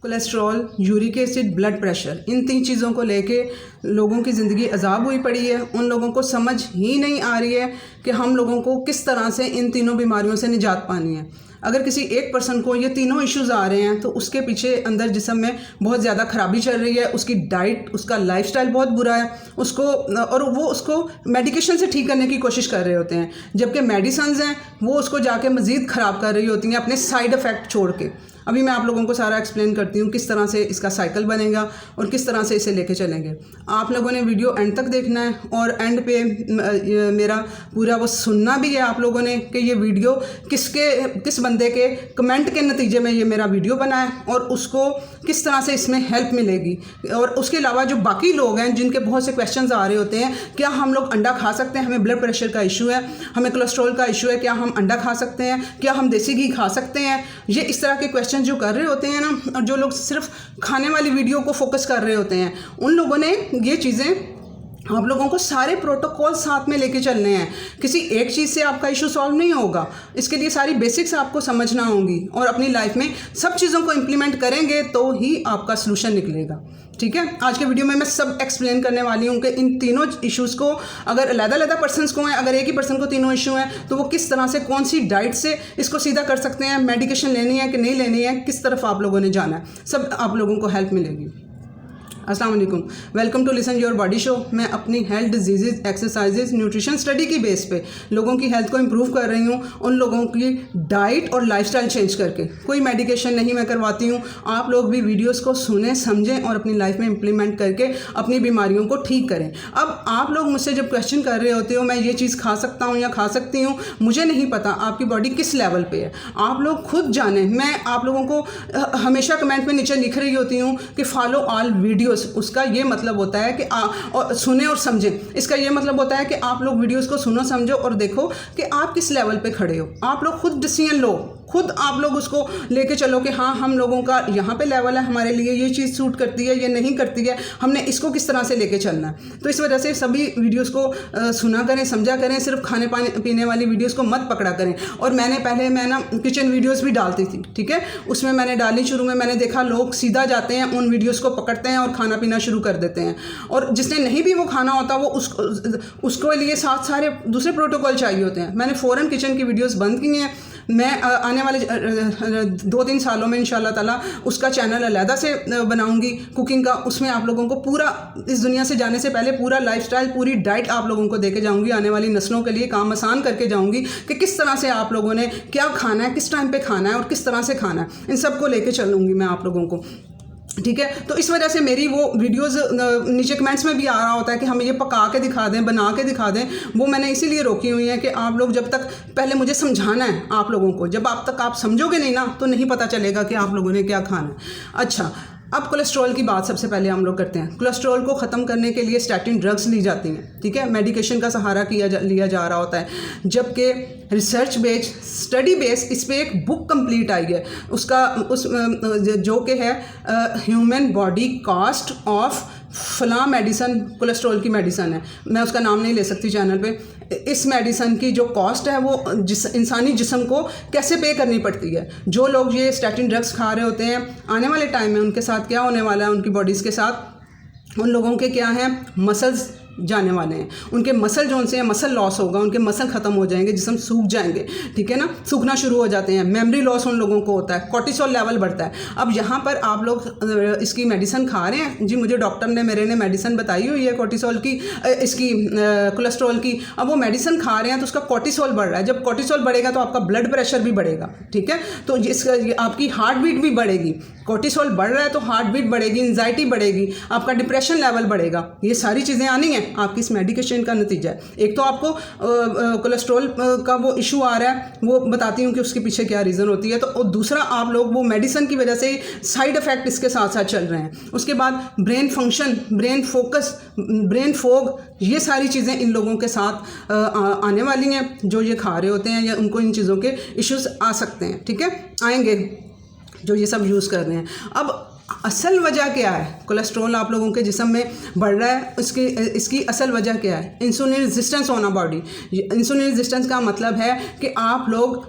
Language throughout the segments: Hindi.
Cholesterol, uric acid, blood pressure, इन 3 चीज़ों को लेके लोगों की ज़िंदगी अजाब हुई पड़ी है। उन लोगों को समझ ही नहीं आ रही है कि हम लोगों को किस तरह से इन तीनों बीमारियों से निजात पानी है। अगर किसी एक पर्सन को ये तीनों इश्यूज़ आ रहे हैं तो उसके पीछे अंदर जिस्म में बहुत ज़्यादा ख़राबी चल रही है, उसकी डाइट, उसका लाइफस्टाइल बहुत बुरा है, वो उसको मेडिकेशन से ठीक करने की कोशिश कर रहे होते हैं, जबकि मेडिसिन्स हैं वो उसको जाके मज़ीद ख़राब कर रही होती हैं अपने साइड इफ़ेक्ट छोड़ के। अभी मैं आप लोगों को सारा एक्सप्लेन करती हूँ किस तरह से इसका साइकिल बनेगा और किस तरह से इसे लेके चलेंगे। आप लोगों ने वीडियो एंड तक देखना है और एंड पे मेरा पूरा वो सुनना भी है आप लोगों ने कि ये वीडियो किस बंदे के कमेंट के नतीजे में ये मेरा वीडियो बना है और उसको किस तरह से इसमें हेल्प मिलेगी। और उसके अलावा जो बाकी लोग हैं जिनके बहुत से क्वेश्चंस आ रहे होते हैं, क्या हम लोग अंडा खा सकते हैं, हमें ब्लड प्रेशर का इशू है, हमें कोलेस्ट्रॉल का इशू है, क्या हम अंडा खा सकते हैं, क्या हम देसी घी खा सकते हैं, ये इस तरह के क्वेश्चन जो कर रहे होते हैं ना, और जो लोग सिर्फ खाने वाली वीडियो को फोकस कर रहे होते हैं, उन लोगों ने ये चीज़ें आप लोगों को सारे प्रोटोकॉल साथ में लेके चलने हैं। किसी एक चीज़ से आपका इशू सॉल्व नहीं होगा, इसके लिए सारी बेसिक्स आपको समझना होंगी और अपनी लाइफ में सब चीज़ों को इम्प्लीमेंट करेंगे तो ही आपका सलूशन निकलेगा। ठीक है, आज के वीडियो में मैं सब एक्सप्लेन करने वाली हूँ कि इन तीनों इश्यूज़ को, अगर अलग-अलग पर्सन्स को हैं, अगर एक ही पर्सन को तीनों इशू हैं तो वो किस तरह से, कौन सी डाइट से इसको सीधा कर सकते हैं, मेडिकेशन लेनी है कि नहीं लेनी है, किस तरफ आप लोगों ने जाना है, सब आप लोगों को हेल्प मिलेगी। अस्सलाम वालेकुम, welcome to listen your body show. मैं अपनी health, diseases, exercises, nutrition study की बेस पे लोगों की हेल्थ को इम्प्रूव कर रही हूँ, उन लोगों की डाइट और लाइफस्टाइल चेंज करके। कोई मेडिकेशन नहीं मैं करवाती हूँ। आप लोग भी वीडियोस को सुनें, समझें और अपनी लाइफ में इम्प्लीमेंट करके अपनी बीमारियों को ठीक करें। अब आप लोग मुझसे जब क्वेश्चन कर रहे होते हो मैं ये चीज़ खा सकता हूँ या खा सकती हूँ, मुझे नहीं पता आपकी बॉडी किस लेवल पर है, आप लोग खुद जानें। मैं आप लोगों को हमेशा कमेंट में नीचे लिख रही होती हूँ कि फॉलो ऑल वीडियो। उसका ये मतलब होता है कि सुने और समझें। इसका ये मतलब होता है कि आप लोग वीडियोस को सुनो, समझो और देखो कि आप किस लेवल पे खड़े हो। आप लोग खुद डिसीजन लो, खुद आप लोग उसको लेके चलो कि हाँ, हम लोगों का यहाँ पे लेवल है, हमारे लिए ये चीज़ सूट करती है, ये नहीं करती है, हमने इसको किस तरह से लेके चलना है। तो इस वजह से सभी वीडियोस को सुना करें, समझा करें, सिर्फ खाने पीने वाली वीडियोस को मत पकड़ा करें। और मैं ना किचन वीडियोस भी डालती थी, ठीक है, उसमें मैंने डाली, शुरू में मैंने देखा लोग सीधा जाते हैं, उन वीडियोज़ को पकड़ते हैं और खाना पीना शुरू कर देते हैं। और जिसने नहीं भी वो खाना होता वो उसको लिए सारे दूसरे प्रोटोकॉल चाहिए होते हैं। मैंने फ़ौरन किचन की वीडियोज़ बंद की हैं। मैं आने वाले 2-3 सालों में इंशाल्लाह ताला उसका चैनल अलहदा से बनाऊंगी कुकिंग का। उसमें आप लोगों को पूरा, इस दुनिया से जाने से पहले पूरा लाइफस्टाइल, पूरी डाइट आप लोगों को देके जाऊंगी। आने वाली नस्लों के लिए काम आसान करके जाऊंगी कि किस तरह से आप लोगों ने क्या खाना है, किस टाइम पे खाना है और किस तरह से खाना है, इन सब को लेके चलूँगी मैं आप लोगों को। ठीक है, तो इस वजह से मेरी वो वीडियोस नीचे कमेंट्स में भी आ रहा होता है कि हमें ये पका के दिखा दें, बना के दिखा दें। वो मैंने इसीलिए रोकी हुई है कि आप लोग जब तक, पहले मुझे समझाना है आप लोगों को, जब आप समझोगे नहीं ना तो नहीं पता चलेगा कि आप लोगों ने क्या खाना है। अच्छा, अब कोलेस्ट्रॉल की बात सबसे पहले हम लोग करते हैं। कोलेस्ट्रॉल को ख़त्म करने के लिए स्टैटिन ड्रग्स ली जाती हैं, ठीक है, मेडिकेशन का सहारा लिया जा रहा होता है, जबकि रिसर्च बेस, स्टडी बेस, इस पर एक बुक कंप्लीट आई है, जो कि है ह्यूमन बॉडी कॉस्ट ऑफ फलां मेडिसन, कोलेस्ट्रॉल की मेडिसन है, मैं उसका नाम नहीं ले सकती चैनल पे। इस मेडिसन की जो कॉस्ट है वो इंसानी जिस्म को कैसे पे करनी पड़ती है। जो लोग ये स्टैटिन ड्रग्स खा रहे होते हैं, आने वाले टाइम में उनके साथ क्या होने वाला है, उनकी बॉडीज़ के साथ, उन लोगों के क्या हैं, मसल्स जाने वाले हैं, उनके मसल जोन से मसल लॉस होगा, उनके मसल ख़त्म हो जाएंगे, जिस्म सूख जाएंगे, ठीक है ना, सूखना शुरू हो जाते हैं, मेमोरी लॉस उन लोगों को होता है, कोर्टिसोल लेवल बढ़ता है। अब यहाँ पर आप लोग इसकी मेडिसिन खा रहे हैं जी, मुझे डॉक्टर ने मेरे मेडिसिन बताई हुई है कोर्टिसोल की, इसकी कोलेस्ट्रॉल की। अब वो मेडिसिन खा रहे हैं तो उसका कोर्टिसोल बढ़ रहा है, जब कोर्टिसोल बढ़ेगा तो आपका ब्लड प्रेशर भी बढ़ेगा, ठीक है, तो आपकी हार्ट बीट भी बढ़ेगी। कोर्टिसोल बढ़ रहा है तो हार्ट बीट बढ़ेगी, एंजाइटी बढ़ेगी, आपका डिप्रेशन लेवल बढ़ेगा, ये सारी चीज़ें आनी हैं आपकी इस मेडिकेशन का नतीजा है। एक तो आपको कोलेस्ट्रॉल का वो इशू आ रहा है, वो बताती हूँ कि उसके पीछे क्या रीज़न होती है, तो और दूसरा आप लोग वो मेडिसिन की वजह से साइड इफ़ेक्ट इसके साथ साथ चल रहे हैं। उसके बाद brain function, brain focus, brain fog, ये सारी चीज़ें इन लोगों के साथ आने वाली हैं जो ये खा रहे होते हैं, या उनको इन चीज़ों के इश्यूज आ सकते हैं, ठीक है, आएंगे जो ये सब यूज़ कर रहे हैं। अब असल वजह क्या है, कोलेस्ट्रॉल आप लोगों के जिस्म में बढ़ रहा है, इसकी असल वजह क्या है? इंसुलिन रेजिस्टेंस होना बॉडी। इंसुलिन रेजिस्टेंस का मतलब है कि आप लोग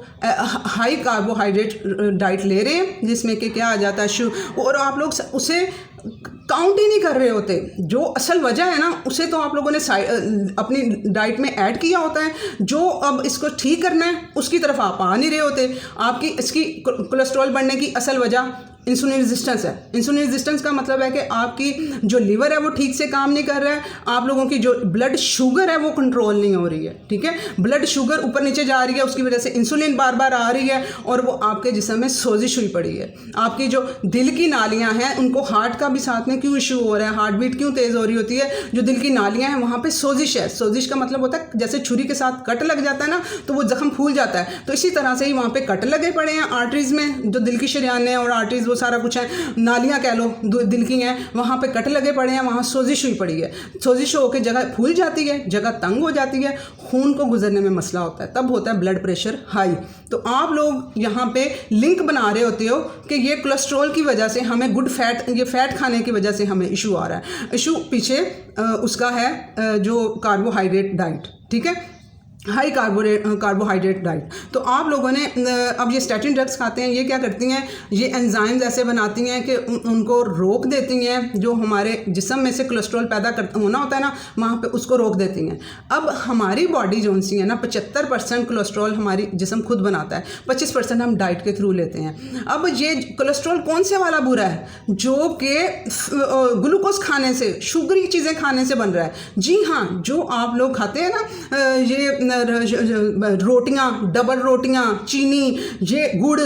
हाई कार्बोहाइड्रेट डाइट ले रहे हैं जिसमें कि क्या आ जाता है और आप लोग उसे काउंट ही नहीं कर रहे होते। जो असल वजह है ना उसे तो आप लोगों ने अपनी डाइट में ऐड किया होता है, जो अब इसको ठीक करना है उसकी तरफ आप आ नहीं रहे होते। आपकी इसकी कोलेस्ट्रॉल बढ़ने की असल वजह इंसुलिन रेजिस्टेंस है। इंसुलिन रेजिस्टेंस का मतलब है कि आपकी जो लिवर है वो ठीक से काम नहीं कर रहा है, आप लोगों की जो ब्लड शुगर है वो कंट्रोल नहीं हो रही है, ठीक है। ब्लड शुगर ऊपर नीचे जा रही है, उसकी वजह से इंसुलिन बार बार आ रही है और वो आपके जिस्म में सोजिश हुई पड़ी है। आपकी जो दिल की नालियाँ हैं उनको हार्ट का भी साथ में क्यों इशू हो रहा है, हार्ट बीट क्यों तेज़ हो रही होती है? जो दिल की नालियाँ हैं वहाँ पर सोजिश है। सोजिश का मतलब होता है जैसे छुरी के साथ कट लग जाता है ना तो वो जख्म फूल जाता है, तो इसी तरह से ही वहाँ पर कट लगे पड़े हैं आर्टरीज़ में, जो दिल की शरीयानें और आर्टरीज़ सारा कुछ है, नालियां कह लो दिल की हैं, वहां पे कट लगे पड़े हैं, वहां सोजिश हुई पड़ी है। सोजिश होकर जगह फूल जाती है, जगह तंग हो जाती है, खून को गुजरने में मसला होता है, तब होता है ब्लड प्रेशर हाई। तो आप लोग यहाँ पे लिंक बना रहे होते हो कि ये कोलेस्ट्रॉल की वजह से हमें गुड फैट, ये फैट खाने की वजह से हमें इशू आ रहा है। इशू पीछे उसका है जो कार्बोहाइड्रेट डाइट, ठीक है, हाई कार्बोहाइड्रेट डाइट। तो आप लोगों ने अब ये स्टैटिन ड्रग्स खाते हैं, ये क्या करती हैं, ये एंजाइम्स ऐसे बनाती हैं कि उनको रोक देती हैं, जो हमारे जिस्म में से कोलेस्ट्रॉल पैदा होना होता है ना वहाँ पे उसको रोक देती हैं। अब हमारी बॉडी जो सी है ना 75% कोलेस्ट्रॉल हमारी जिस्म खुद बनाता है, 25% हम डाइट के थ्रू लेते हैं। अब ये कोलेस्ट्रॉल कौन से वाला बुरा है? जो कि ग्लूकोज खाने से, शुगरी चीज़ें खाने से बन रहा है। जी हाँ, जो आप लोग खाते हैं ना ये रोटियां, डबल रोटियां, चीनी, ये गुड़,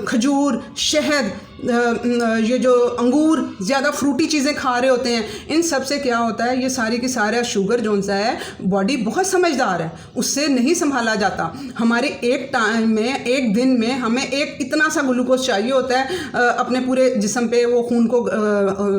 खजूर, शहद, ये जो अंगूर, ज़्यादा फ्रूटी चीज़ें खा रहे होते हैं, इन सब से क्या होता है, ये सारी की सारा शुगर जो सा है, बॉडी बहुत समझदार है, उससे नहीं संभाला जाता। हमारे एक टाइम में, एक दिन में हमें एक इतना सा ग्लूकोज चाहिए होता है अपने पूरे जिस्म पे वो खून को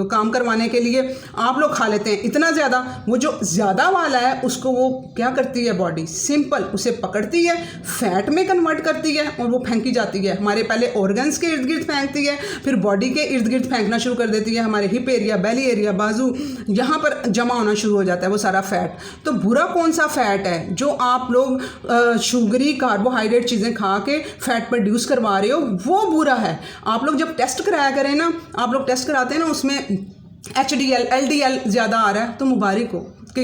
काम करवाने के लिए। आप लोग खा लेते हैं इतना ज़्यादा, वो जो ज़्यादा वाला है उसको वो क्या करती है बॉडी, सिंपल उसे पकड़ती है, फैट में कन्वर्ट करती है और वो फेंकी जाती है। हमारे पहले ऑर्गन्स के इर्द गिर्द फेंकती है, फिर बॉडी के इर्द गिर्द फेंकना शुरू कर देती है। हमारे हिप एरिया, बेली एरिया, बाजू, यहाँ पर जमा होना शुरू हो जाता है वो सारा फैट। तो बुरा कौन सा फैट है? जो आप लोग शुगरी कार्बोहाइड्रेट चीज़ें खा के फैट प्रोड्यूस करवा रहे हो, वो बुरा है। आप लोग जब टेस्ट कराया करें ना, आप लोग टेस्ट कराते हैं ना, उसमें HDL, LDL ज़्यादा आ रहा है तो मुबारक हो, कि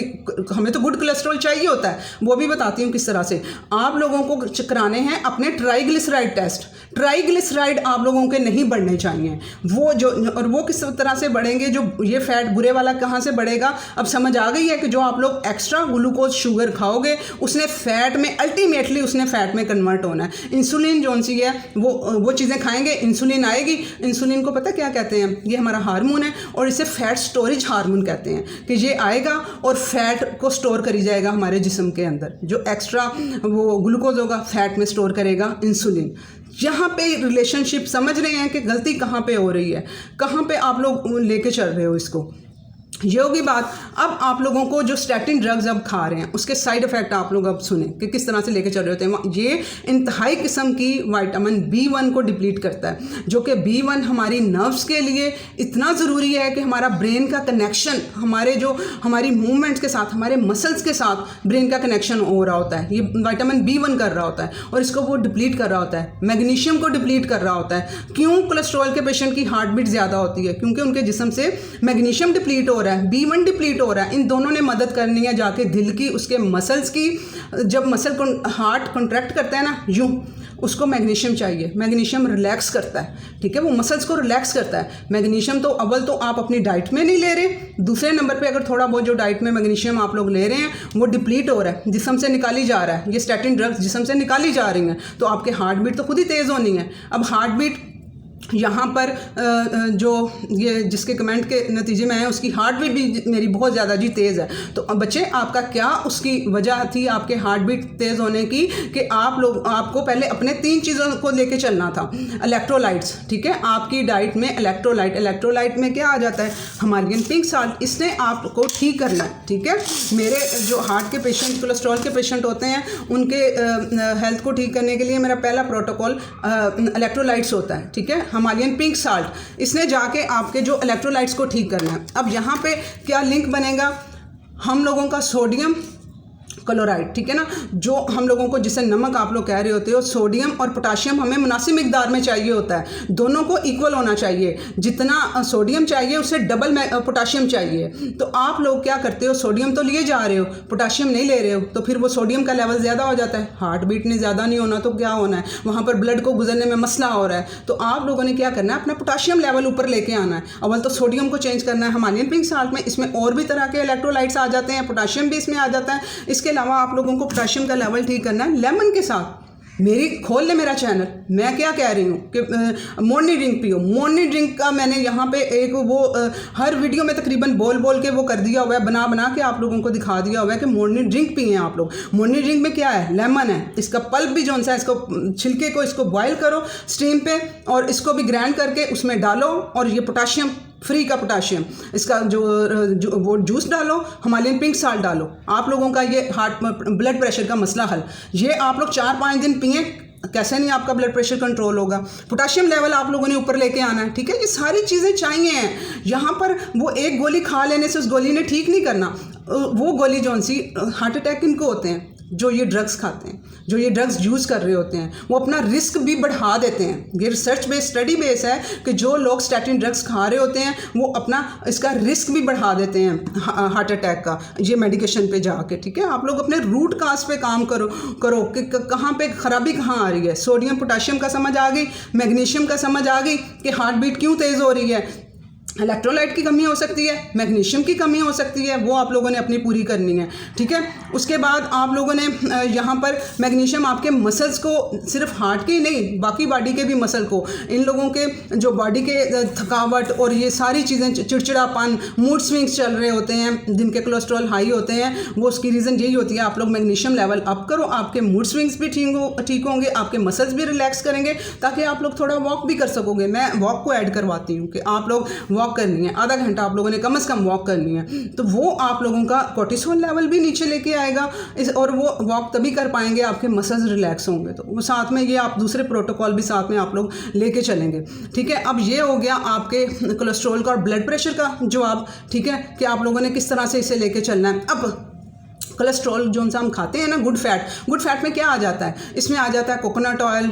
हमें तो गुड कोलेस्ट्रॉल चाहिए होता है। वो भी बताती हूँ किस तरह से। आप लोगों को कराने हैं अपने ट्राइग्लिसराइड टेस्ट। ट्राइग्लिसराइड आप लोगों के नहीं बढ़ने चाहिए, वो जो, और वो किस तरह से बढ़ेंगे, जो ये फैट बुरे वाला कहाँ से बढ़ेगा? अब समझ आ गई है कि जो आप लोग एक्स्ट्रा ग्लूकोज शुगर खाओगे उसने फैट में, अल्टीमेटली उसने फैट में कन्वर्ट होना है। इंसुलिन जो सी है वो चीज़ें खाएंगे, इंसुलिन आएगी। इंसुलिन को पता क्या कहते हैं? ये हमारा हार्मोन है और इसे फैट स्टोरेज हार्मोन कहते हैं, कि ये आएगा और फैट को स्टोर करी जाएगा हमारे जिस्म के अंदर। जो एक्स्ट्रा वो ग्लूकोज होगा फैट में स्टोर करेगा इंसुलिन। यहाँ पे रिलेशनशिप समझ रहे हैं कि गलती कहाँ पे हो रही है, कहाँ पे आप लोग लेके चल रहे हो इसको। ये होगी बात। अब आप लोगों को जो स्टैटिन ड्रग्स अब खा रहे हैं उसके साइड इफ़ेक्ट आप लोग अब सुने कि किस तरह से लेके चल रहे होते हैं। ये इंतहाई किस्म की विटामिन B1 को डिप्लीट करता है, जो कि B1 हमारी नर्व्स के लिए इतना ज़रूरी है कि हमारा ब्रेन का कनेक्शन, हमारी मूवमेंट्स के साथ, हमारे मसल्स के साथ ब्रेन का कनेक्शन हो रहा होता है। ये विटामिन B1 कर रहा होता है और इसको वो डिप्लीट कर रहा होता है। मैग्नीशियम को डिप्लीट कर रहा होता है। क्यों कोलेस्ट्रॉल के पेशेंट की हार्ट बीट ज़्यादा होती है? क्योंकि उनके जिस्म से मैग्नीशियम डिप्लीट हो रहा है, B1 डिप्लीट हो रहा है। इन दोनों ने मदद करनी है जाके दिल की, उसके मसल्स की। जब मसल को हार्ट कॉन्ट्रैक्ट करता है ना यूं, उसको मैग्नीशियम चाहिए। मैग्नीशियम रिलैक्स करता है, ठीक है, वो मसल्स को रिलैक्स करता है। मैग्नीशियम तो अव्वल तो आप अपनी डाइट में नहीं ले रहे, दूसरे नंबर पे अगर थोड़ा बहुत जो डाइट में मैग्नीशियम आप लोग ले रहे हैं वो डिप्लीट हो रहा है, जिस्म से निकाली जा रहा है। ये स्टैटिन ड्रग्स जिस्म से निकाली जा रही हैं, तो आपके हार्ट बीट तो खुद ही तेज़ होनी है। अब हार्ट बीट यहाँ पर जो ये जिसके कमेंट के नतीजे में है उसकी हार्ट बीट भी मेरी बहुत ज़्यादा जी तेज़ है। तो अब बच्चे, आपका क्या उसकी वजह थी आपके हार्ट बीट तेज़ होने की? कि आपको पहले अपने 3 चीज़ों को लेके चलना था। इलेक्ट्रोलाइट्स, ठीक है, आपकी डाइट में इलेक्ट्रोलाइट में क्या आ जाता है? Himalayan pink salt. इसने आपको ठीक करना है, ठीक है। मेरे जो हार्ट के पेशेंट, कोलेस्ट्रॉल के पेशेंट होते हैं, उनके हेल्थ को ठीक करने के लिए मेरा पहला प्रोटोकॉल इलेक्ट्रोलाइट्स होता है, ठीक है। हिमालयन पिंक साल्ट, इसने जाके आपके जो इलेक्ट्रोलाइट्स को ठीक करना है। अब यहाँ पे क्या लिंक बनेगा, हम लोगों का सोडियम क्लोराइड, ठीक है ना, जो हम लोगों को जिसे नमक आप लोग कह रहे होते हो, सोडियम और पोटाशियम हमें मुनासिब मिकदार में चाहिए होता है, दोनों को इक्वल होना चाहिए। जितना सोडियम चाहिए उससे डबल पोटाशियम चाहिए। तो आप लोग क्या करते हो, सोडियम तो लिए जा रहे हो, पोटाशियम नहीं ले रहे हो, तो फिर वो सोडियम का लेवल ज़्यादा हो जाता है। हार्ट बीट ने ज़्यादा नहीं होना तो क्या होना है, वहाँ पर ब्लड को गुजरने में मसला हो रहा है। तो आप लोगों ने क्या करना है, अपना पोटाशियम लेवल ऊपर लेके आना है। अव्वल तो सोडियम को चेंज करना है हिमालयन पिंक साल्ट में। इसमें और भी तरह के इलेक्ट्रोलाइट्स आ जाते हैं, पोटाशियम भी इसमें आ जाता है। इसके अलावा आप लोगों को पोटाशियम का लेवल ठीक करना है लेमन के साथ। मेरी खोल ले मेरा चैनल, मैं क्या कह रही हूँ कि मॉर्निंग ड्रिंक पियो। मॉर्निंग ड्रिंक का मैंने यहाँ पे एक वो हर वीडियो में तकरीबन बोल बोल के वो कर दिया हुआ है, बना बना के आप लोगों को दिखा दिया हुआ है कि मॉर्निंग ड्रिंक पिए आप लोग। मॉर्निंग ड्रिंक में क्या है, लेमन है, इसका पल्प भी जो सा है, इसको छिलके को इसको बॉयल करो स्टीम पे और इसको भी ग्राइंड करके उसमें डालो और ये पोटाशियम फ्री का पोटाशियम, इसका जो वो जूस डालो, हिमालयन पिंक साल्ट डालो। आप लोगों का ये हार्ट ब्लड प्रेशर का मसला हल। ये आप लोग 4-5 दिन पिए, कैसे नहीं आपका ब्लड प्रेशर कंट्रोल होगा। पोटाशियम लेवल आप लोगों ने ऊपर लेके आना है, ठीक है। ये सारी चीज़ें चाहिए। यहाँ पर वो एक गोली खा लेने से उस गोली ने ठीक नहीं करना। वो गोली जौन सी हार्ट अटैक इनको होते हैं जो ये ड्रग्स खाते हैं, जो ये ड्रग्स यूज़ कर रहे होते हैं, वो अपना रिस्क भी बढ़ा देते हैं। ये रिसर्च बेस्ड स्टडी बेस है कि जो लोग स्टैटिन ड्रग्स खा रहे होते हैं वो अपना इसका रिस्क भी बढ़ा देते हैं हार्ट अटैक का, ये मेडिकेशन पे जाके, ठीक है। आप लोग अपने रूट काज पे काम करो कि कहाँ पे ख़राबी कहाँ आ रही है। सोडियम पोटाशियम का समझ आ गई, मैग्नीशियम का समझ आ गई कि हार्ट बीट क्यों तेज़ हो रही है, इलेक्ट्रोलाइट की कमी हो सकती है, मैग्नीशियम की कमी हो सकती है, वो आप लोगों ने अपनी पूरी करनी है, ठीक है। उसके बाद आप लोगों ने यहाँ पर मैग्नीशियम आपके मसल्स को, सिर्फ हार्ट के ही नहीं बाकी बॉडी के भी मसल को, इन लोगों के जो बॉडी के थकावट और ये सारी चीज़ें, चिड़चिड़ापन, मूड स्विंग्स चल रहे होते हैं, जिनके कोलेस्ट्रॉल हाई होते हैं, वो उसकी रीज़न यही होती है। आप लोग मैग्नीशियम लेवल अप करो, आपके मूड स्विंग्स भी ठीक होंगे, आपके मसल्स भी रिलैक्स करेंगे, ताकि आप लोग थोड़ा वॉक भी कर सकोगे। मैं वॉक को ऐड करवाती हूँ कि आप लोग वॉक करनी है, आधा घंटा आप लोगों ने कम से कम वॉक करनी है, तो वो आप लोगों का कोर्टिसोल लेवल भी नीचे लेके आएगा और वो वॉक तभी कर पाएंगे आपके मसल्स रिलैक्स होंगे। तो वो साथ में ये आप दूसरे प्रोटोकॉल भी साथ में आप लोग लेके चलेंगे, ठीक है। अब ये हो गया आपके कोलेस्ट्रॉल का और ब्लड प्रेशर का जवाब, ठीक है, कि आप लोगों ने किस तरह से इसे लेके चलना है। अब कोलेस्ट्रॉल जो सा हम खाते हैं ना, गुड फैट में क्या आ जाता है, इसमें आ जाता है कोकोनट ऑयल,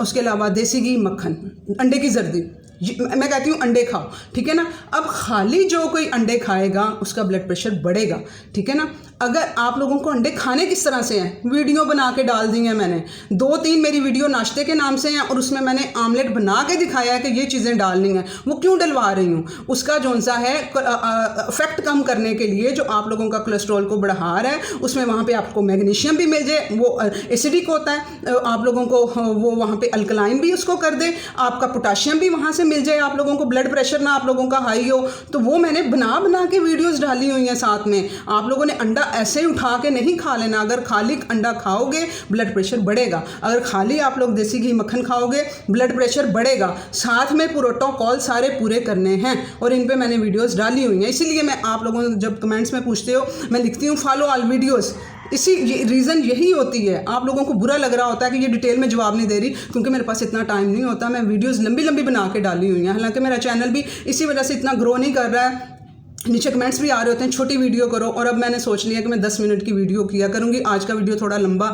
उसके अलावा देसी घी, मक्खन, अंडे की जर्दी। मैं कहती हूँ अंडे खाओ, ठीक है ना। अब खाली जो कोई अंडे खाएगा उसका ब्लड प्रेशर बढ़ेगा, ठीक है ना। अगर आप लोगों को अंडे खाने किस तरह से हैं, वीडियो बना के डाल दी हैं मैंने, 2-3 मेरी वीडियो नाश्ते के नाम से हैं और उसमें मैंने आमलेट बना के दिखाया है कि ये चीज़ें डालनी हैं। वो क्यों डलवा रही हूँ, उसका जो सा है इफेक्ट कम करने के लिए, जो आप लोगों का कोलेस्ट्रॉल को बढ़ा रहा है, उसमें वहाँ पे आपको मैग्नीशियम भी मिल जाए, वो एसिडिक होता है, आप लोगों को वो वहाँ पे अल्कलाइन भी उसको कर दे, आपका पोटाशियम भी वहाँ से मिल जाए, आप लोगों को ब्लड प्रेशर ना आप लोगों का हाई हो। तो वो मैंने बना के वीडियोज़ डाली हुई हैं साथ में। आप लोगों ने अंडा ऐसे ही उठा के नहीं खा लेना। अगर खाली अंडा खाओगे ब्लड प्रेशर बढ़ेगा, अगर खाली आप लोग देसी घी मक्खन खाओगे ब्लड प्रेशर बढ़ेगा। साथ में प्रोटोकॉल सारे पूरे करने हैं और इन पे मैंने वीडियोस डाली हुई हैं। इसीलिए मैं आप लोगों जब कमेंट्स में पूछते हो, मैं लिखती हूँ फॉलो ऑल वीडियोस। रीज़न यही होती है। आप लोगों को बुरा लग रहा होता है कि ये डिटेल में जवाब नहीं दे रही, क्योंकि मेरे पास इतना टाइम नहीं होता। मैं वीडियोस लंबी बना के डाली हुई हैं। हालांकि मेरा चैनल भी इसी वजह से इतना ग्रो नहीं कर रहा है। नीचे कमेंट्स भी आ रहे होते हैं छोटी वीडियो करो, और अब मैंने सोच लिया कि मैं 10 मिनट की वीडियो किया करूँगी। आज का वीडियो थोड़ा लंबा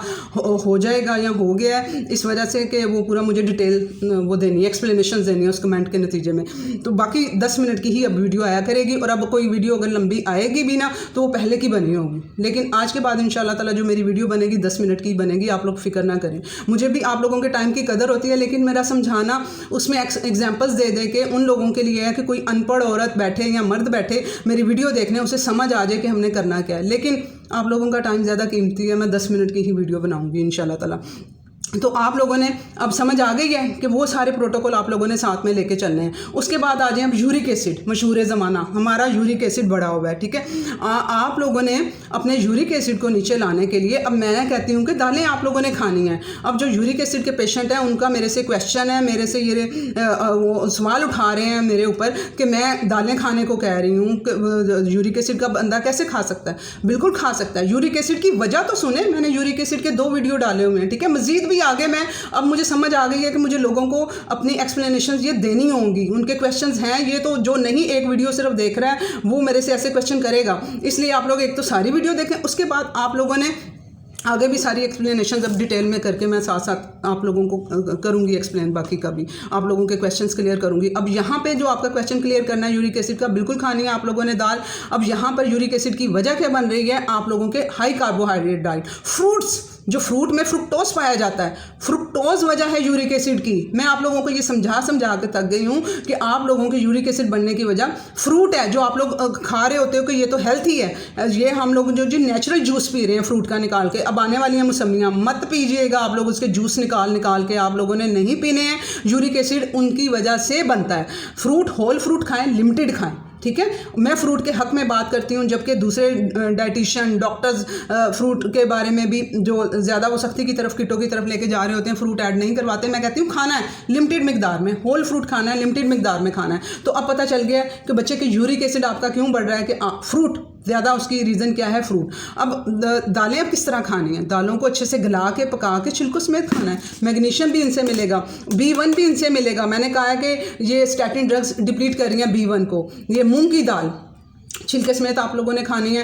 हो जाएगा या हो गया है, इस वजह से कि वो पूरा मुझे डिटेल वो देनी है, एक्सप्लेनेशन देनी है उस कमेंट के नतीजे में। तो बाकी 10 मिनट की ही अब वीडियो आया करेगी, और अब कोई वीडियो अगर लंबी आएगी भी ना तो वो पहले की बनी होगी। लेकिन आज के बाद इंशाल्लाह ताला जो मेरी वीडियो बनेगी 10 मिनट की बनेगी। आप लोग फिक्र ना करें, मुझे भी आप लोगों के टाइम की कदर होती है, लेकिन मेरा समझाना उसमें एग्जाम्पल्स दे के उन लोगों के लिए है कि कोई अनपढ़ औरत बैठे या मर्द बैठे मेरी वीडियो देखने, उसे समझ आ जाए कि हमने करना क्या है। लेकिन आप लोगों का टाइम ज़्यादा कीमती है, मैं 10 मिनट की ही वीडियो बनाऊंगी इंशाल्लाह ताला। तो आप लोगों ने अब समझ आ गई है कि वो सारे प्रोटोकॉल आप लोगों ने साथ में लेके चलने हैं। उसके बाद आ जाए अब यूरिक एसिड, मशहूर ज़माना हमारा यूरिक एसिड बढ़ा हुआ है, ठीक है। आप लोगों ने अपने यूरिक एसिड को नीचे लाने के लिए, अब मैं कहती हूँ कि दालें आप लोगों ने खानी हैं। अब जो यूरिक एसिड के पेशेंट हैं उनका मेरे से क्वेश्चन है, मेरे से ये वो सवाल उठा रहे हैं मेरे ऊपर कि मैं दालें खाने को कह रही हूँ कि यूरिक एसिड का बंदा कैसे खा सकता है। बिल्कुल खा सकता है। यूरिक एसिड की वजह तो सुने, मैंने यूरिक एसिड के 2 वीडियो डाले हुए हैं, ठीक है। मज़ीद भी आगे मैं अब मुझे समझ आ गई है कि मुझे लोगों को अपनी एक्सप्लेनेशन ये देनी होंगी। उनके क्वेश्चंस हैं ये, तो जो नहीं एक वीडियो सिर्फ देख रहा है वो मेरे से ऐसे क्वेश्चन करेगा। इसलिए आप लोग एक तो सारी वीडियो देखें, उसके बाद आप लोगों ने आगे भी सारी एक्सप्लेनेशन अब डिटेल में करके मैं साथ साथ आप लोगों को करूंगी एक्सप्लेन, बाकी का भी आप लोगों के क्वेश्चंस क्लियर करूंगी। अब यहाँ पे जो आपका क्वेश्चन क्लियर करना है यूरिक एसिड का, बिल्कुल खानी है आप लोगों ने दाल। अब यहाँ पर यूरिक एसिड की वजह क्या बन रही है, आप लोगों के हाई कार्बोहाइड्रेट डाइट, फ्रूट्स, जो फ्रूट में फ्रुक्टोज पाया जाता है, फ्रुक्टोज वजह है यूरिक एसिड की। मैं आप लोगों को ये समझा के थक गई हूँ कि आप लोगों के यूरिक एसिड बनने की वजह फ्रूट है, जो आप लोग खा रहे होते हो कि ये तो हेल्थी है, ये हम लोग जो नेचुरल जूस पी रहे हैं फ्रूट का निकाल के। अब आने वाली हैं मौसमियाँ, मत पीजिएगा आप लोग उसके जूस निकाल के, आप लोगों ने नहीं पीने हैं। यूरिक एसिड उनकी वजह से बनता है। फ्रूट, होल फ्रूट खाएं, लिमिटेड खाएं, ठीक है। मैं फ्रूट के हक में बात करती हूँ, जबकि दूसरे डाइटिशियन डॉक्टर्स फ्रूट के बारे में भी जो ज़्यादा वो सख्ती की तरफ, कीटो की तरफ लेके जा रहे होते हैं, फ्रूट ऐड नहीं करवाते। मैं कहती हूँ खाना है लिमिटेड मिकदार में, होल फ्रूट खाना है, लिमिटेड मिकदार में खाना है। तो अब पता चल गया कि बच्चे के यूरिक एसिड आपका क्यों बढ़ रहा है, कि फ्रूट ज़्यादा, उसकी रीज़न क्या है, फ्रूट। अब दालें अब किस तरह खानी है, दालों को अच्छे से गला के पका के छिलकों समेत खाना है। मैग्नीशियम भी इनसे मिलेगा, B1 भी इनसे मिलेगा। मैंने कहा है कि ये स्टैटिन ड्रग्स डिप्लीट कर रही हैं B1 को। ये मूंग की दाल छिलके समेत आप लोगों ने खानी है।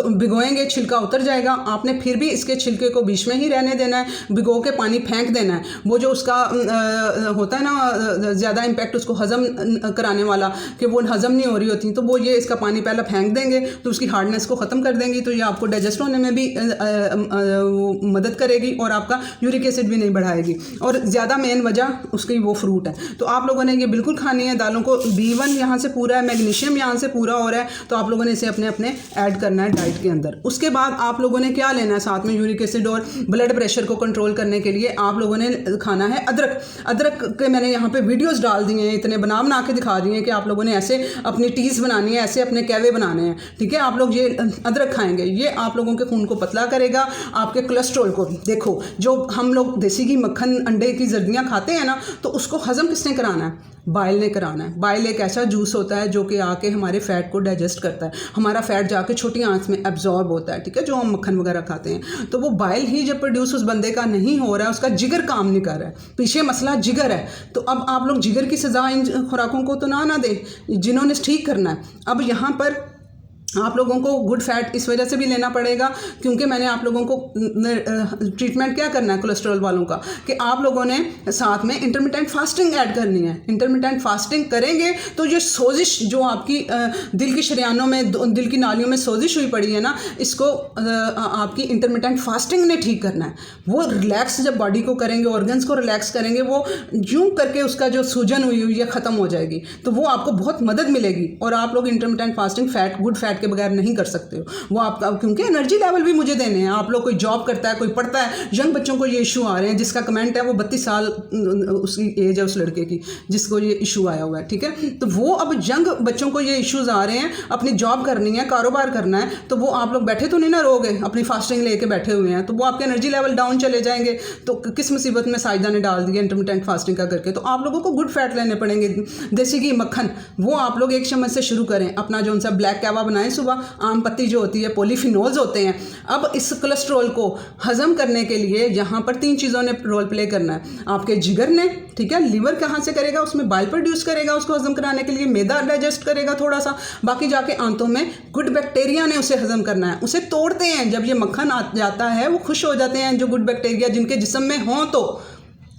भिगोएंगे, छिलका उतर जाएगा, आपने फिर भी इसके छिलके को बीच में ही रहने देना है, भिगो के पानी फेंक देना है। वो जो उसका होता है ना ज़्यादा इम्पैक्ट उसको हज़म कराने वाला, कि वो हज़म नहीं हो रही होती, तो वो ये इसका पानी पहले फेंक देंगे तो उसकी हार्डनेस को ख़त्म कर देंगी, तो ये आपको डाइजेस्ट होने में भी मदद करेगी और आपका यूरिक एसिड भी नहीं बढ़ाएगी। और ज़्यादा मेन वजह उसकी वो फ्रूट है। तो आप लोगों ने ये बिल्कुल खानी है दालों को। B1 यहाँ से पूरा है, मैग्नीशियम यहाँ से पूरा हो रहा है, तो आप लोगों ने इसे अपने अपने ऐड करना है डाइट के अंदर। उसके बाद आप लोगों ने क्या लेना है साथ में, यूरिक एसिड और ब्लड प्रेशर को कंट्रोल करने के लिए आप लोगों ने खाना है अदरक। अदरक के मैंने यहाँ पे वीडियोस डाल दिए हैं, इतने बना के दिखा दिए हैं कि आप लोगों ने ऐसे अपनी टीज़ बनानी है, ऐसे अपने कैवे बनाने हैं, ठीक है। आप लोग ये अदरक खाएंगे, ये आप लोगों के खून को पतला करेगा, आपके कोलेस्ट्रॉल को भी। देखो, जो हम लोग देसी घी, मक्खन, अंडे की जर्दियाँ खाते हैं ना, तो उसको हजम किसने कराना है, बाइल ने कराना है। बाइल एक ऐसा जूस होता है जो कि आके हमारे फैट को डाइजेस्ट करता है, हमारा फैट जाके छोटी आंच में एब्जॉर्ब होता है, ठीक है, जो हम मक्खन वगैरह खाते हैं। तो वो बाइल ही जब प्रोड्यूस उस बंदे का नहीं हो रहा है, उसका जिगर काम नहीं कर रहा है, पीछे मसला जिगर है। तो अब आप लोग जिगर की सज़ा इन खुराकों को तो ना दें जिन्होंने ठीक करना है। अब यहाँ पर आप लोगों को गुड फैट इस वजह से भी लेना पड़ेगा क्योंकि मैंने आप लोगों को ट्रीटमेंट क्या करना है कोलेस्ट्रॉल वालों का, कि आप लोगों ने साथ में इंटरमिटेंट फास्टिंग ऐड करनी है। इंटरमिटेंट फास्टिंग करेंगे तो ये सोजिश जो आपकी दिल की शरियानों में, दिल की नालियों में सोजिश हुई पड़ी है ना, इसको आपकी इंटरमिटेंट फास्टिंग ने ठीक करना है। वो रिलैक्स जब बॉडी को करेंगे, ऑर्गन्स को रिलैक्स करेंगे, वो यूँ करके उसका जो सूजन हुई है ख़त्म हो जाएगी, तो वो आपको बहुत मदद मिलेगी। और आप लोग intermittent fasting fat, good fat के बगैर नहीं कर सकते हो वो आपका, क्योंकि एनर्जी लेवल भी मुझे देने हैं। आप लोग कोई जॉब करता है, कोई पढ़ता है, यंग बच्चों को ये इशू आ रहे हैं, जिसका कमेंट है वो 32 साल उसकी एज है उस लड़के की जिसको ये इशू आया हुआ है, ठीक है। तो वो अब यंग बच्चों को ये इश्यूज आ रहे हैं, अपनी जॉब करनी है, कारोबार करना है, तो वो आप लोग बैठे तो नहीं ना रहोगे, अपनी फास्टिंग लेके बैठे हुए हैं, तो वो आपके एनर्जी लेवल डाउन चले जाएंगे। तो किस मुसीबत में साइदा ने डाल दिया इंटरमिटेंट फास्टिंग का करके। तो आप लोगों को गुड फैट लेने पड़ेंगे। देसी घी, मक्खन, वो आप लोग 1 चम्मच से शुरू करें। अपना जो उनसा ब्लैक कहवा बनाएं सुबह, आम पत्ती जो होती है, पॉलीफिनोल्स होते हैं। अब इस कोलेस्ट्रॉल को हजम करने के लिए यहाँ पर 3 चीज़ों ने रोल प्ले करना है। आपके जिगर ने, ठीक है, लीवर कहाँ से करेगा, उसमें बाइल प्रोड्यूस करेगा उसको हजम कराने के लिए, मैदा डाइजेस्ट करेगा थोड़ा सा, बाकी जाके आंतों में गुड बैक्टीरिया ने उसे हजम करना है, उसे तोड़ते हैं। जब ये मक्खन आ जाता है वो खुश हो जाते हैं जो गुड बैक्टीरिया जिनके जिस्म में हों। तो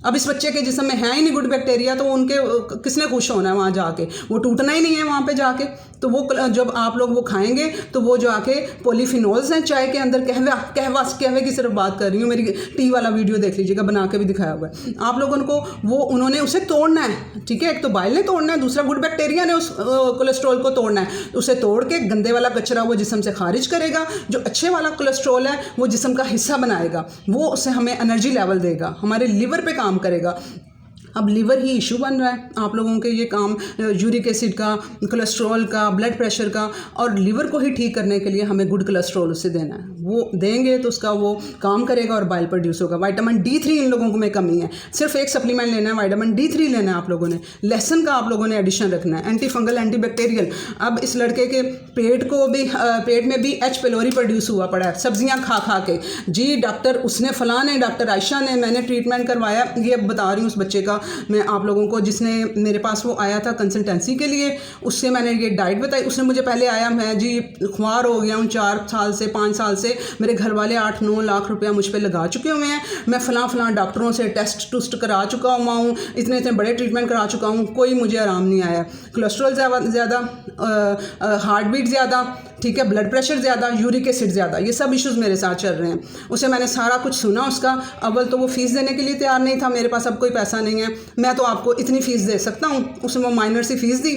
अब इस बच्चे के जिस्म में है ही नहीं गुड बैक्टीरिया, तो उनके किसने खुश होना है वहाँ जाके, वो टूटना ही नहीं है वहाँ पे जाके। तो वो जब आप लोग वो खाएंगे तो वो जो आके पॉलीफिनोल्स हैं चाय के अंदर, कहवे की सिर्फ बात कर रही हूँ, मेरी टी वाला वीडियो देख लीजिएगा, बना के भी दिखाया हुआ है आप लोगों को। वो उन्होंने उसे तोड़ना है, ठीक है। एक तो बाइल ने तोड़ना है, दूसरा गुड बैक्टीरिया ने उस कोलेस्ट्रॉल को तोड़ना है। उसे तोड़ के गंदे वाला कचरा वो जिस्म से खारिज करेगा, जो अच्छे वाला कोलेस्ट्रॉल है वो जिस्म का हिस्सा बनाएगा, वो उसे हमें एनर्जी लेवल देगा, हमारे लिवर पे काम करेगा। अब लिवर ही इशू बन रहा है आप लोगों के ये काम, यूरिक एसिड का, कोलेस्ट्रॉल का, ब्लड प्रेशर का, और लिवर को ही ठीक करने के लिए हमें गुड कोलेस्ट्रॉल उससे देना है। वो देंगे तो उसका वो काम करेगा और बाइल प्रोड्यूस होगा। विटामिन D3 इन लोगों को में कमी है, सिर्फ एक सप्लीमेंट लेना है, विटामिन D3 लेना है आप लोगों ने। लहसुन का आप लोगों ने एडिशन रखना है, एंटी फंगल, एंटी बैक्टीरियल। अब इस लड़के के पेट में भी H पेलोरी प्रोड्यूस हुआ पड़ा है सब्जियाँ खा खा के। जी डॉक्टर उसने फलां ने, डॉक्टर आयशा ने, मैंने ट्रीटमेंट करवाया। ये बता रही हूँ उस बच्चे का मैं आप लोगों को, जिसने मेरे पास वो आया था कंसल्टेंसी के लिए, उससे मैंने ये डाइट बताई। उसने मुझे पहले आया, मैं जी खुआर हो गया हूँ 4 साल से 5 साल से, मेरे घर वाले 8-9 लाख रुपया मुझ पर लगा चुके हुए हैं, मैं फलां डॉक्टरों से टेस्ट टूस्ट करा चुका हुआ हूँ, इतने बड़े ट्रीटमेंट करा चुका हूँ, कोई मुझे आराम नहीं आया। कोलेस्ट्रॉल ज़्यादा, हार्ट बीट ज़्यादा, ठीक है, ब्लड प्रेशर ज़्यादा, यूरिक एसिड ज़्यादा, ये सब इश्यूज़ मेरे साथ चल रहे हैं। उसे मैंने सारा कुछ सुना उसका। अव्वल तो वो फ़ीस देने के लिए तैयार नहीं था, मेरे पास अब कोई पैसा नहीं है, मैं तो आपको इतनी फ़ीस दे सकता हूँ। उसने वो माइनर सी फ़ीस दी,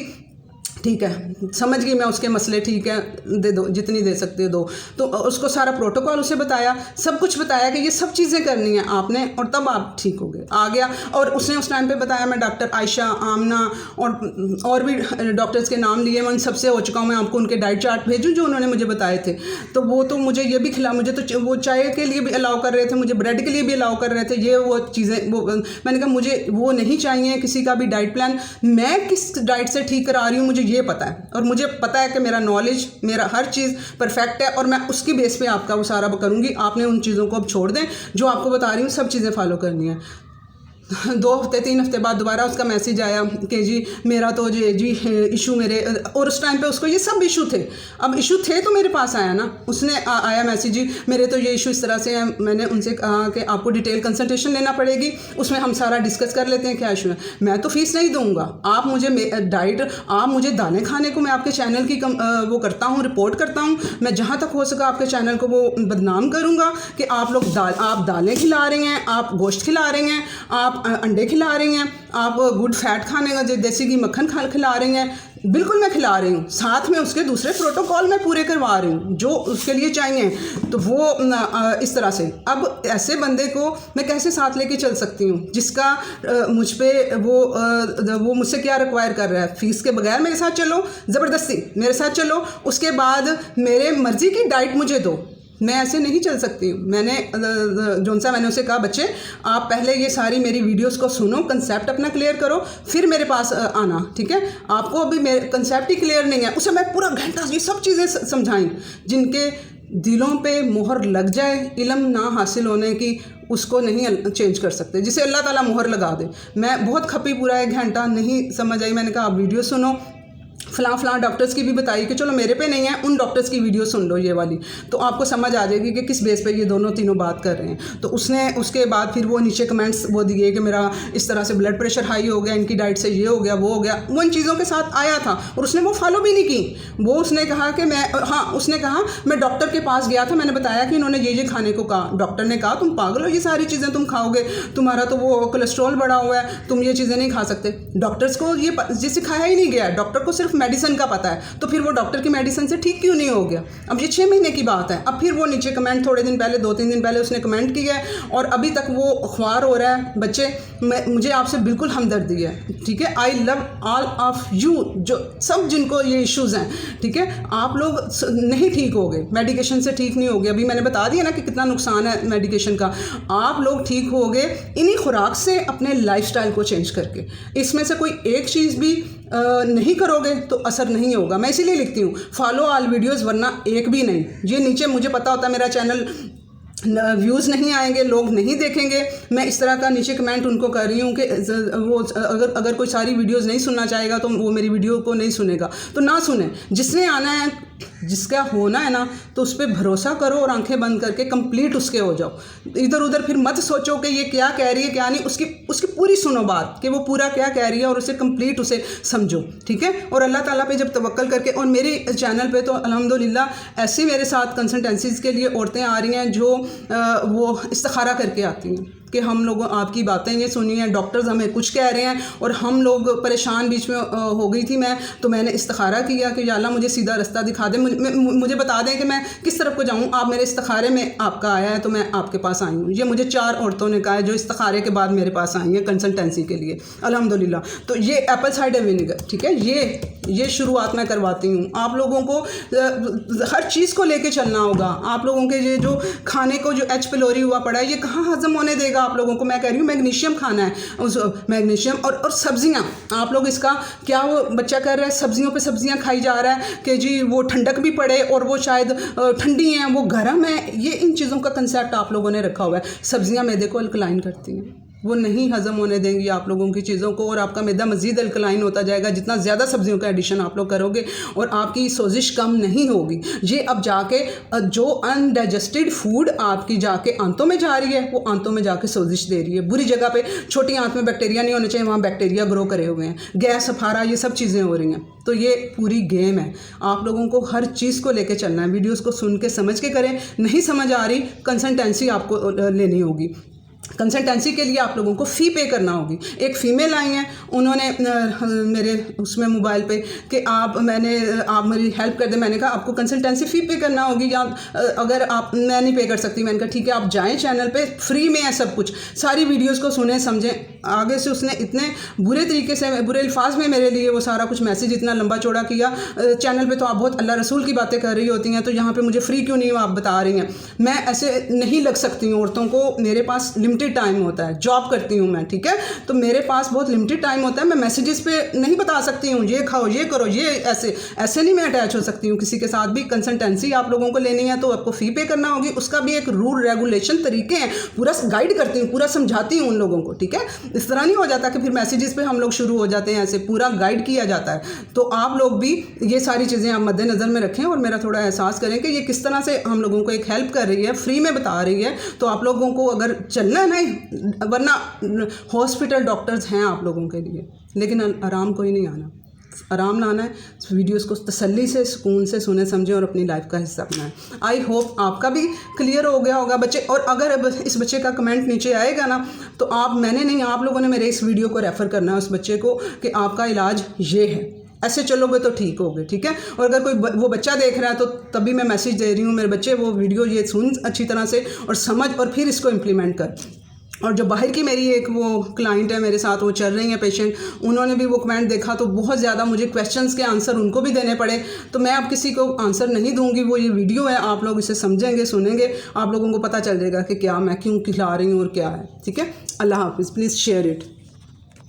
ठीक है, समझ गई मैं उसके मसले, ठीक है दे दो, जितनी दे सकते हो दो। तो उसको सारा प्रोटोकॉल उसे बताया, सब कुछ बताया कि ये सब चीज़ें करनी है आपने, और तब आप ठीक हो गए, आ गया। और उसने उस टाइम पे बताया, मैं डॉक्टर आयशा, आमना और भी डॉक्टर्स के नाम लिए, मैं उन सबसे हो चुका हूँ। मैं आपको उनके डाइट चार्ट भेजूँ जो उन्होंने मुझे बताए थे। तो वो तो मुझे ये भी मुझे तो वो चाय के लिए भी अलाउ कर रहे थे, मुझे ब्रेड के लिए भी अलाउ कर रहे थे, ये वो चीज़ें। वो मैंने कहा मुझे वो नहीं चाहिए किसी का भी डाइट प्लान, मैं किस डाइट से ठीक करा रही हूँ मुझे ये पता है, और मुझे पता है कि मेरा नॉलेज, मेरा हर चीज़ परफेक्ट है, और मैं उसकी बेस पे आपका वो सारा करूँगी। आपने उन चीज़ों को अब छोड़ दें जो आपको बता रही हूँ, सब चीज़ें फॉलो करनी है। 2 हफ्ते 3 हफ्ते बाद दोबारा उसका मैसेज आया कि जी मेरा तो जी इशू मेरे, और उस टाइम पे उसको ये सब इशू थे। अब इशू थे तो मेरे पास आया ना, उसने आया मैसेज, जी मेरे तो ये इशू इस तरह से है। मैंने उनसे कहा कि आपको डिटेल कंसल्टेशन लेना पड़ेगी, उसमें हम सारा डिस्कस कर लेते हैं क्या इशू है। मैं तो फीस नहीं दूंगा, आप मुझे डाइट, आप मुझे दालें खाने को, मैं आपके चैनल की वो करता हूँ, रिपोर्ट करता हूँ। मैं जहाँ तक हो सका आपके चैनल को वो बदनाम करूँगा कि आप लोग आप दालें खिला रहे हैं, आप गोश्त खिला रहे हैं, आप अंडे खिला रही हैं, आप गुड फैट खाने का देसी घी मक्खन खिला रही हैं। बिल्कुल मैं खिला रही हूँ, साथ में उसके दूसरे प्रोटोकॉल मैं पूरे करवा रही हूँ जो उसके लिए चाहिए। तो वो इस तरह से, अब ऐसे बंदे को मैं कैसे साथ लेके चल सकती हूँ जिसका मुझ पर वो मुझसे क्या रिक्वायर कर रहा है, फीस के बगैर मेरे साथ चलो, ज़बरदस्ती मेरे साथ चलो, उसके बाद मेरे मर्ज़ी की डाइट मुझे दो। मैं ऐसे नहीं चल सकती हूँ। मैंने उसे कहा, बच्चे आप पहले ये सारी मेरी वीडियोस को सुनो, कंसेप्ट अपना क्लियर करो, फिर मेरे पास आना, ठीक है। आपको अभी मेरे कंसेप्ट ही क्लियर नहीं है। उसे मैं पूरा घंटा ये सब चीज़ें समझाई जिनके दिलों पे मोहर लग जाए, इल्म ना हासिल होने की, उसको नहीं चेंज कर सकते, जिसे अल्लाह ताला मोहर लगा दे। मैं बहुत खपी, पूरा 1 घंटा नहीं समझ आई। मैंने कहा आप वीडियो सुनो, फलां डॉक्टर्स की भी बताई कि चलो मेरे पे नहीं है, उन डॉक्टर्स की वीडियो सुन लो ये वाली, तो आपको समझ आ जाएगी कि किस बेस पे ये दोनों तीनों बात कर रहे हैं। तो उसने उसके बाद फिर वो नीचे कमेंट्स वो दिए कि मेरा इस तरह से ब्लड प्रेशर हाई हो गया, इनकी डाइट से ये हो गया वो हो गया। वो इन चीज़ों के साथ आया था और उसने वो फॉलो भी नहीं की। वो उसने कहा कि उसने कहा मैं डॉक्टर के पास गया था, मैंने बताया कि इन्होंने ये खाने को कहा, डॉक्टर ने कहा तुम पागल हो, ये सारी चीज़ें तुम खाओगे, तुम्हारा तो वो कोलेस्ट्रॉल बढ़ा हुआ है, तुम ये चीज़ें नहीं खा सकते। डॉक्टर्स को ये सिखाया ही नहीं गया, डॉक्टर को सिर्फ मेडिसिन का पता है, तो फिर वो डॉक्टर की मेडिसिन से ठीक क्यों नहीं हो गया। अब ये 6 महीने की बात है। अब फिर वो नीचे कमेंट थोड़े दिन पहले, 2-3 दिन पहले उसने कमेंट किया है और अभी तक वो ख्वार हो रहा है। बच्चे, मुझे आपसे बिल्कुल हमदर्दी है, ठीक है। I love all of you, जो सब जिनको ये इश्यूज़ हैं, ठीक है। आप लोग नहीं ठीक हो गए, मेडिकेशन से ठीक नहीं हो गए। अभी मैंने बता दिया ना कि कितना नुकसान है मेडिकेशन का। आप लोग ठीक हो गए इन्हीं खुराक से, अपने लाइफस्टाइल को चेंज करके। इसमें से कोई एक चीज़ भी नहीं करोगे तो असर नहीं होगा। मैं इसीलिए लिखती हूँ फॉलो ऑल वीडियोज़, वरना एक भी नहीं। ये नीचे मुझे पता होता है मेरा चैनल व्यूज़ नहीं आएंगे, लोग नहीं देखेंगे। मैं इस तरह का नीचे कमेंट उनको कर रही हूँ कि वो अगर कोई सारी वीडियोज़ नहीं सुनना चाहेगा तो वो मेरी वीडियो को नहीं सुनेगा, तो ना सुने। जिसने आना है, जिसका होना है ना, तो उस पर भरोसा करो और आंखें बंद करके कंप्लीट उसके हो जाओ। इधर उधर फिर मत सोचो कि ये क्या कह रही है क्या नहीं, उसकी पूरी सुनो बात कि वो पूरा क्या कह रही है और उसे कंप्लीट उसे समझो, ठीक है। और अल्लाह ताला पे जब तवक्कल करके, और मेरे चैनल पे तो अल्हम्दुलिल्लाह ऐसी मेरे साथ कंसल्टेंसीज़ के लिए औरतें आ रही हैं जो वो इस्तिखारा करके आती हैं। कि हम लोगों आपकी बातें ये सुनी हैं, डॉक्टर्स हमें कुछ कह रहे हैं और हम लोग परेशान बीच में हो गई थी मैं, तो मैंने इस्तिखारा किया कि या अल्लाह मुझे सीधा रास्ता दिखा दे, मुझे बता दें कि मैं किस तरफ को जाऊँ। आप मेरे इस्तिखारे में आपका आया है तो मैं आपके पास आई हूँ। ये मुझे 4 औरतों ने कहा है जो इस्तिखारे के बाद मेरे पास आई हैं कंसल्टेंसी के लिए, अल्हम्दुलिल्लाह। तो ये एप्पल साइडर विनेगर, ठीक है, ये शुरुआत मैं करवाती हूँ। आप लोगों को हर चीज़ को लेके चलना होगा। आप लोगों के ये जो खाने को जो H पिलोरी हुआ पड़ा है, ये कहाँ हजम होने देगा आप लोगों को। मैं कह रही हूँ मैग्नीशियम खाना है, उस मैग्नीशियम और सब्जियाँ। आप लोग इसका क्या वो बच्चा कर रहा है, सब्जियों पे सब्जियाँ खाई जा रहा है कि जी वो ठंडक भी पड़े और वो शायद ठंडी हैं, वो गर्म है। ये इन चीज़ों का कंसेप्ट आप लोगों ने रखा हुआ है। सब्जियाँ मैदे को अल्कलाइन करती हैं, वो नहीं हजम होने देंगी आप लोगों की चीज़ों को, और आपका मैदा मज़ीद अल्कलाइन होता जाएगा जितना ज़्यादा सब्जियों का एडिशन आप लोग करोगे, और आपकी सोजिश कम नहीं होगी। ये अब जाके जो अनडाइजेस्टेड फूड आपकी जाके आंतों में जा रही है, वो आंतों में जाके सोजिश दे रही है। बुरी जगह पे, छोटी आंत में बैक्टीरिया नहीं होने चाहिए, वहाँ बैक्टीरिया ग्रो करे हुए हैं, गैस अफारा, ये सब चीज़ें हो रही हैं। तो ये पूरी गेम है। आप लोगों को हर चीज़ को लेके चलना है। वीडियोज़ को सुन के समझ के करें, नहीं समझ आ रही कंसल्टेंसी आपको लेनी होगी। कंसल्टेंसी के लिए आप लोगों को फ़ी पे करना होगी। एक फ़ीमेल आई हैं, उन्होंने मेरे उसमें मोबाइल पे कि आप मेरी हेल्प कर दें। मैंने कहा आपको कंसल्टेंसी फ़ी पे करना होगी, या अगर आप मैं नहीं पे कर सकती। मैंने कहा ठीक है, आप जाएं चैनल पे, फ्री में है सब कुछ, सारी वीडियोज़ को सुने समझें। आगे से उसने इतने बुरे तरीके से, बुरे अल्फाज में मेरे लिए वो सारा कुछ मैसेज इतना लंबा चौड़ा किया। चैनल पे तो आप बहुत अल्लाह रसूल की बातें कर रही होती हैं, तो यहाँ पे मुझे फ्री क्यों नहीं आप बता रही हैं। मैं ऐसे नहीं लग सकती हूँ औरतों को, मेरे पास लिमिटेड टाइम होता है, जॉब करती हूँ मैं, ठीक है, तो मेरे पास बहुत लिमिटेड टाइम होता है। मैं मैसेजेस पे नहीं बता सकती हूँ ये खाओ, ये करो, ये ऐसे नहीं मैं अटैच हो सकती हूँ किसी के साथ भी। कंसल्टेंसी आप लोगों को लेनी है तो आपको फ़ी पे करना होगी। उसका भी एक रूल रेगुलेशन तरीके हैं, पूरा गाइड करती हूँ, पूरा समझाती हूँ उन लोगों को, ठीक है। इस तरह नहीं हो जाता कि फिर मैसेजेस पे हम लोग शुरू हो जाते हैं, ऐसे पूरा गाइड किया जाता है। तो आप लोग भी ये सारी चीज़ें आप मद्देनज़र में रखें और मेरा थोड़ा एहसास करें कि ये किस तरह से हम लोगों को एक हेल्प कर रही है, फ्री में बता रही है। तो आप लोगों को अगर चलना है ना, वरना हॉस्पिटल डॉक्टर्स हैं आप लोगों के लिए, लेकिन आराम कोई नहीं आना, आराम लाना है। वीडियोस को तसल्ली से, सुकून से सुने समझें और अपनी लाइफ का हिस्सा बनाएं। आई होप आपका भी क्लियर हो गया होगा बच्चे। और अगर इस बच्चे का कमेंट नीचे आएगा ना, तो आप लोगों ने मेरे इस वीडियो को रेफ़र करना है उस बच्चे को कि आपका इलाज ये है, ऐसे चलोगे तो ठीक होगे, ठीक है। और अगर कोई वो बच्चा देख रहा है तो तभी मैं मैसेज दे रही हूँ, मेरे बच्चे वो वीडियो ये सुन अच्छी तरह से और समझ और फिर इसको इम्प्लीमेंट कर। और जो बाहर की मेरी एक वो क्लाइंट है मेरे साथ, वो चल रही हैं पेशेंट, उन्होंने भी वो कमेंट देखा तो बहुत ज़्यादा मुझे क्वेश्चंस के आंसर उनको भी देने पड़े। तो मैं अब किसी को आंसर नहीं दूंगी, वो ये वीडियो है, आप लोग इसे समझेंगे, सुनेंगे, आप लोगों को पता चल जाएगा कि क्या मैं क्यों खिला रही हूँ और क्या है, ठीक है। अल्लाह हाफिज़। Please share it.